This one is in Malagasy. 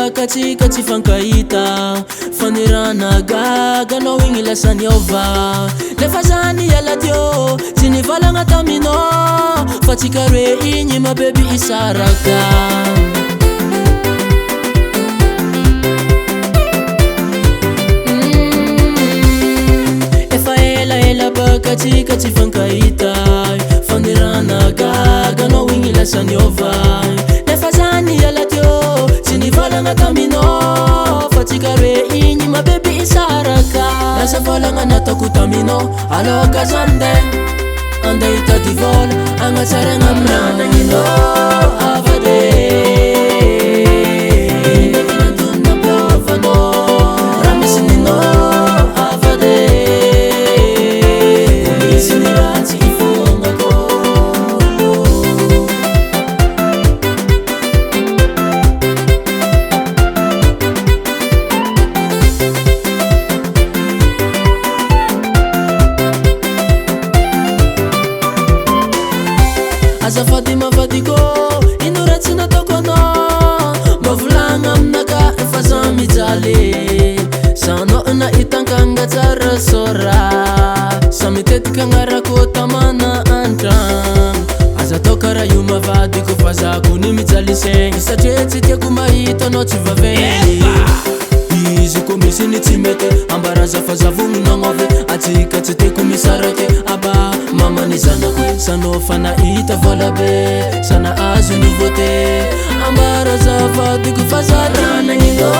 baka tsika tsy fankahita fanirana gaga anao igny lasa niova lefa zany iala teo tsy nivalagna taminao fa tsika roe igny mabeby isaraka efa ela baka tsika tsy fankahita fanirana gaga anao igny lasa niova lefa zany iala teo tsy nivalagna taminao fa tsika roe igny mabeby isaraka lasa volagna nataoko taminao aloka zande ande hitady vola agnatsaragna Warlas Nagnino avade nantonona mpiovanao raha misy ninao avade misy ny raha tsy ifognako azafady mavadiko ino raha tsy nataoko anao mba volagna aminaka efa za mijaly sanao nahitankanga tsara sora sa mitetika agnarako tamana antragno aza atao karaha io mavadiko fa zako ny mijaly segny satria tsy tiako mahita anao tsy vaveny izy ko misy ny tsy mety ambaraza fa zavogno nagnove atsika tsy tiako misarake aba mamany zanako sanao fa nahita vola be sana azo nouveauté ambaraza vadiko fa Warlas Nagnino